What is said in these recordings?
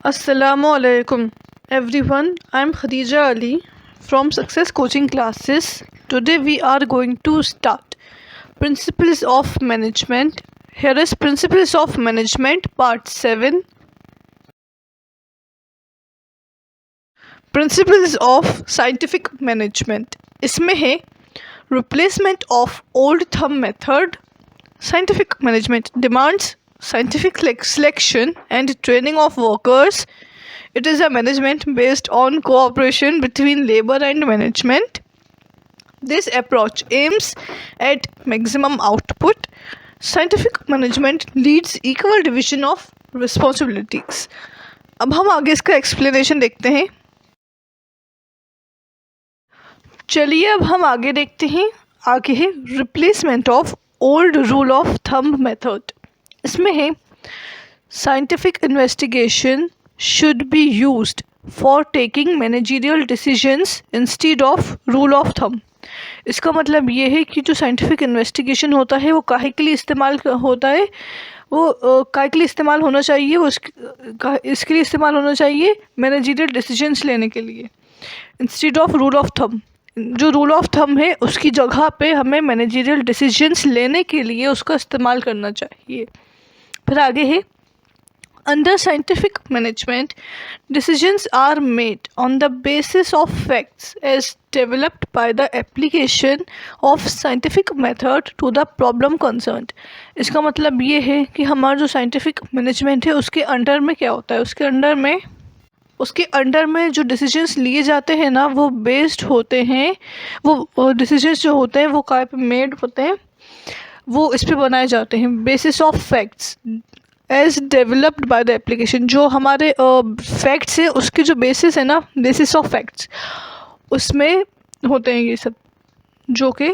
Assalamualaikum everyone. I'm Khadija Ali from Success Coaching Classes. Today we are going to start Principles of Management. Here is Principles of Management Part 7. Principles of Scientific Management. इसमें है Replacement of Old Thumb Method. Scientific management demands scientific selection and training of workers. It is a management based on cooperation between labor and management. This approach aims at maximum output. Scientific management leads equal division of responsibilities. अब हम आगे इसका explanation देखते हैं. चलिए अब हम आगे देखते हैं. आगे है replacement of old rule of thumb method. इसमें है scientific investigation should be used for taking managerial decisions instead of rule of thumb. इसका मतलब ये है कि जो साइंटिफिक इन्वेस्टिगेशन होता है वो काहे के लिए इस्तेमाल होता है, वो काहे के लिए इस्तेमाल होना चाहिए, वो इसके लिए इस्तेमाल होना चाहिए मैनेजरियल डिसीजंस लेने के लिए instead of rule of thumb. जो रूल ऑफ थंब है उसकी जगह पे हमें मैनेजरियल डिसीजंस लेने के लिए उसका इस्तेमाल करना चाहिए. फिर आगे है under scientific management decisions are made on the basis of facts as developed by the application of scientific method to the problem concerned. इसका मतलब ये है कि हमारा जो साइंटिफिक मैनेजमेंट है उसके अंडर में क्या होता है, उसके अंडर में जो डिसीजंस लिए जाते हैं ना वो बेस्ड होते हैं, वो डिसीजंस जो होते हैं वो काय पे मेड होते हैं, वो इस पे बनाए जाते हैं basis of facts as developed by the application. जो हमारे फैक्ट्स है उसके जो बेसिस है ना, बेसिस ऑफ फैक्ट्स उसमें होते हैं ये सब जो कि,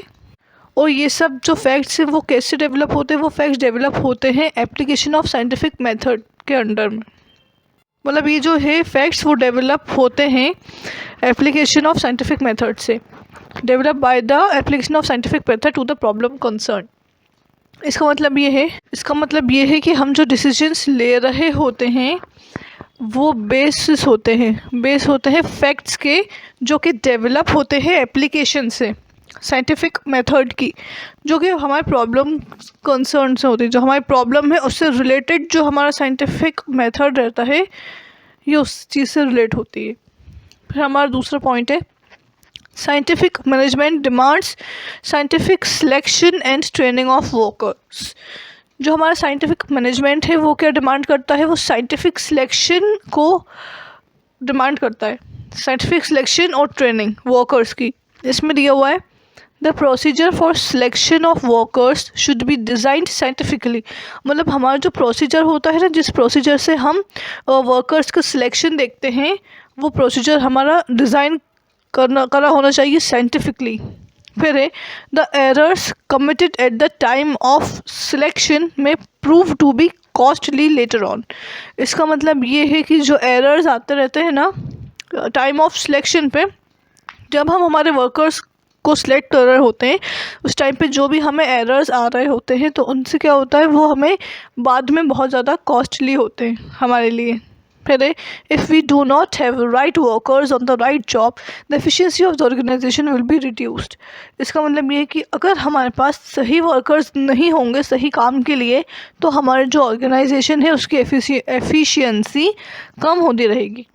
और ये सब जो फैक्ट्स हैं वो कैसे डेवलप होते हैं, वो फैक्ट्स डेवलप होते हैं एप्लीकेशन ऑफ साइंटिफिक मेथड के अंडर में. मतलब ये जो है फैक्ट्स वो डेवलप होते हैं एप्लीकेशन ऑफ साइंटिफिक मेथड से, develop by the application of scientific method to the problem concern. इसका मतलब ये है कि हम जो डिसीजंस ले रहे होते हैं वो बेस होते हैं फैक्ट्स के, जो कि डेवलप होते हैं एप्लीकेशन से साइंटिफिक मेथड की, जो कि हमारे प्रॉब्लम कंसर्न से होती है. जो हमारी प्रॉब्लम है उससे रिलेटेड जो हमारा साइंटिफिक मेथड रहता है ये उस चीज़ से रिलेट होती है. फिर हमारा दूसरा पॉइंट है scientific management demands scientific selection and training of workers. जो हमारा साइंटिफिक मैनेजमेंट है वो क्या डिमांड करता है, वो साइंटिफिक सिलेक्शन को डिमांड करता है, साइंटिफिक सिलेक्शन और ट्रेनिंग वर्कर्स की. इसमें दिया हुआ है the procedure for selection of workers should be designed scientifically. मतलब हमारा जो प्रोसीजर होता है ना, जिस प्रोसीजर से हम वर्कर्स का सिलेक्शन देखते हैं वो प्रोसीजर हमारा डिज़ाइन करा होना चाहिए साइंटिफिकली. फिर है the errors committed at the time of selection में prove to be costly later on. इसका मतलब ये है कि जो एरर्स आते रहते हैं ना टाइम ऑफ सिलेक्शन पे, जब हम हमारे वर्कर्स को सिलेक्ट कर रहे होते हैं उस टाइम पे जो भी हमें एरर्स आ रहे होते हैं तो उनसे क्या होता है वो हमें बाद में बहुत ज़्यादा कॉस्टली होते हैं हमारे लिए. फिर if we do not have right workers on the right job the efficiency of the organisation will be reduced. इसका मतलब ये है कि अगर हमारे पास सही वर्कर्स नहीं होंगे सही काम के लिए तो हमारे जो ऑर्गेनाइजेशन है उसकी एफिशिएंसी कम होती रहेगी.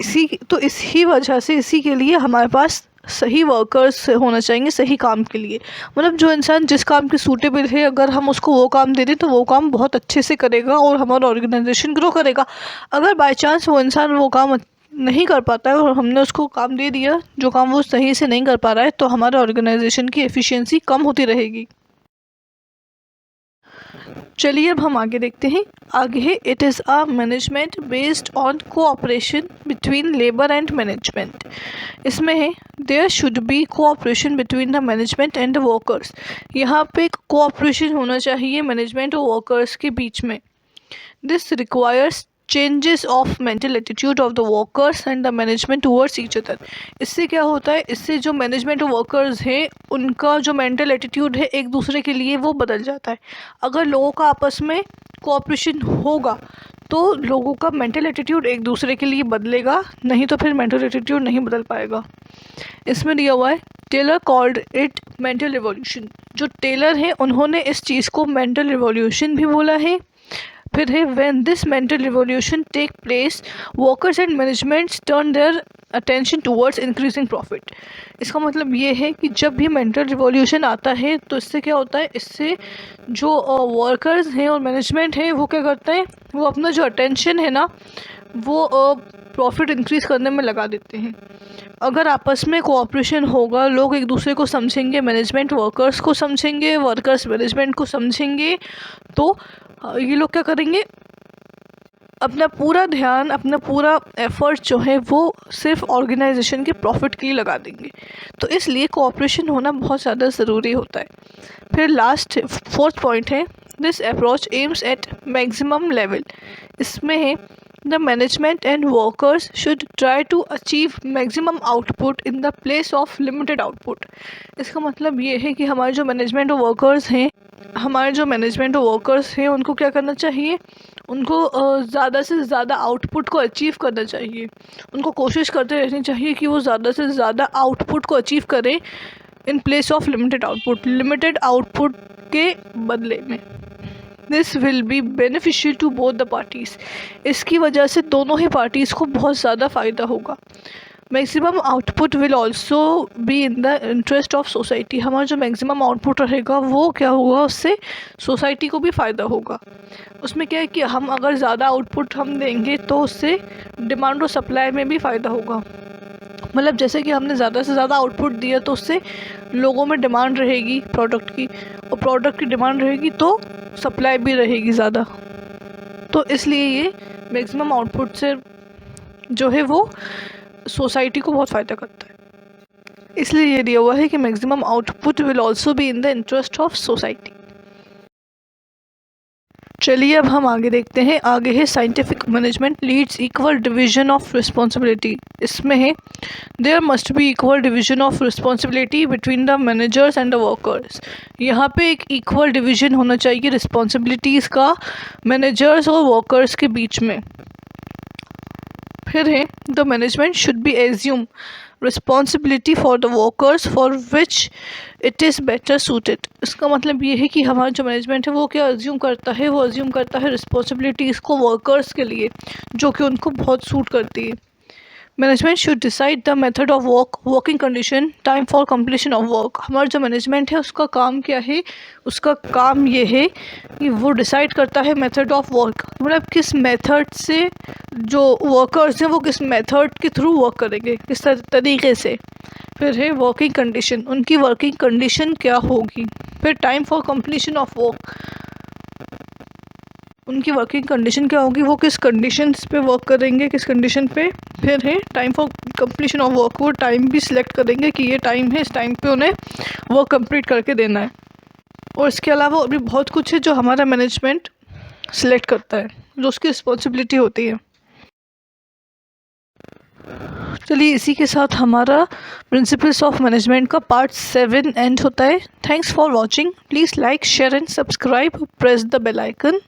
इसी वजह से इसी के लिए हमारे पास सही वर्कर्स होना चाहिए सही काम के लिए. मतलब जो इंसान जिस काम के सूटेबल है अगर हम उसको वो काम दे दें तो वो काम बहुत अच्छे से करेगा और हमारा ऑर्गेनाइजेशन ग्रो करेगा. अगर बाय चांस वो इंसान वो काम नहीं कर पाता है और हमने उसको काम दे दिया जो काम वो सही से नहीं कर पा रहा है तो हमारे ऑर्गेनाइजेशन की एफिशिएंसी कम होती रहेगी. चलिए अब हम आगे देखते हैं. आगे है it is a management based on cooperation between labour and management. इसमें है there should be cooperation between the management and the workers. यहाँ पे कोऑपरेशन होना चाहिए मैनेजमेंट और वर्कर्स के बीच में. This requires changes of mental attitude of the workers and the management towards each other. इससे क्या होता है, इससे जो मैनेजमेंट वर्कर्स हैं उनका जो मेंटल एटीट्यूड है एक दूसरे के लिए वो बदल जाता है. अगर लोगों का आपस में कोऑपरेशन होगा तो लोगों का मेंटल एटीट्यूड एक दूसरे के लिए बदलेगा, नहीं तो फिर मेंटल एटीट्यूड नहीं बदल पाएगा। इसमें दिया हुआ है Taylor called it mental revolution. जो टेलर है उन्होंने इस चीज़ को मेंटल रिवॉल्यूशन भी बोला है। फिर है when this mental revolution take place workers and managements turn their attention towards increasing profit. इसका मतलब ये है कि जब भी मेंटल रिवॉल्यूशन आता है तो इससे क्या होता है, इससे जो वर्कर्स हैं और मैनेजमेंट है वो क्या करते हैं, वो अपना जो अटेंशन है ना वो प्रॉफिट इंक्रीज़ करने में लगा देते हैं। अगर आपस में कोऑपरेशन होगा, लोग एक दूसरे को समझेंगे, मैनेजमेंट वर्कर्स को समझेंगे, वर्कर्स मैनेजमेंट को समझेंगे, तो ये लोग क्या करेंगे, अपना पूरा ध्यान, अपना पूरा एफर्ट जो है वो सिर्फ ऑर्गेनाइजेशन के प्रॉफिट के लिए लगा देंगे। तो इसलिए कोऑपरेशन होना बहुत ज़्यादा ज़रूरी होता है। फिर लास्ट 4th पॉइंट है this approach aims at maximum level. इसमें है the management and workers should try to achieve maximum output in the place of limited output. इसका मतलब ये है कि हमारे जो मैनेजमेंट और वर्कर्स हैं उनको क्या करना चाहिए, उनको ज़्यादा से ज़्यादा आउटपुट को अचीव करना चाहिए। उनको कोशिश करते रहनी चाहिए कि वो ज़्यादा से ज़्यादा आउटपुट को अचीव करें in place of limited output के बदले में। This will be beneficial to both the parties. इसकी वजह से दोनों ही पार्टीज़ को बहुत ज़्यादा फ़ायदा होगा। Maximum output will also be in the interest of society. हमारा जो मैक्सिमम आउटपुट रहेगा वो क्या होगा, उससे सोसाइटी को भी फ़ायदा होगा। उसमें क्या है कि हम अगर ज़्यादा आउटपुट हम देंगे तो उससे डिमांड और सप्लाई में भी फ़ायदा होगा। मतलब जैसे कि हमने ज़्यादा से ज़्यादा आउटपुट दिया तो उससे लोगों में डिमांड रहेगी प्रोडक्ट की, और प्रोडक्ट की डिमांड रहेगी तो सप्लाई भी रहेगी ज़्यादा। तो इसलिए ये मैक्सिमम आउटपुट से जो है वो सोसाइटी को बहुत फ़ायदा करता है। इसलिए ये दिया हुआ है कि maximum output will also be in the interest of society. चलिए अब हम आगे देखते हैं। आगे है scientific management leads equal division of responsibility. इसमें है there must be equal division of responsibility between the managers and the workers. यहाँ पे एक इक्वल डिवीजन होना चाहिए रिस्पॉन्सिबिलिटीज़ का मैनेजर्स और वर्कर्स के बीच में। फिर है the management should be assume responsibility for the workers for which it is better suited. इसका मतलब ये है कि हमारा जो मैनेजमेंट है वो क्या अज्यूम करता है, वो अज्यूम करता है रिस्पॉन्सिबिलिटीज़ को वर्कर्स के लिए जो कि उनको बहुत सूट करती है। Management should decide the method of working condition, time for completion of work. हमारा जो मैनेजमेंट है उसका काम क्या है, उसका काम ये है कि वो डिसाइड करता है मेथड ऑफ वर्क, मतलब किस मेथड से जो वर्कर्स हैं वो किस मेथड के थ्रू वर्क करेंगे, किस तरीके से। फिर है वर्किंग कंडीशन, उनकी वर्किंग कंडीशन क्या होगी। फिर time for completion of work, उनकी वर्किंग कंडीशन क्या होगी, वो किस कंडीशंस पे वर्क करेंगे, किस कंडीशन पे। फिर है time for completion of work, वो टाइम भी सिलेक्ट करेंगे कि ये टाइम है, इस टाइम पे उन्हें वर्क कंप्लीट करके देना है। और इसके अलावा और भी बहुत कुछ है जो हमारा मैनेजमेंट सिलेक्ट करता है, जो उसकी रिस्पॉन्सिबिलिटी होती है। चलिए इसी के साथ हमारा प्रिंसिपल्स ऑफ मैनेजमेंट का पार्ट 7 एंड होता है। Thanks for watching. Please like, share and subscribe, press the bell icon.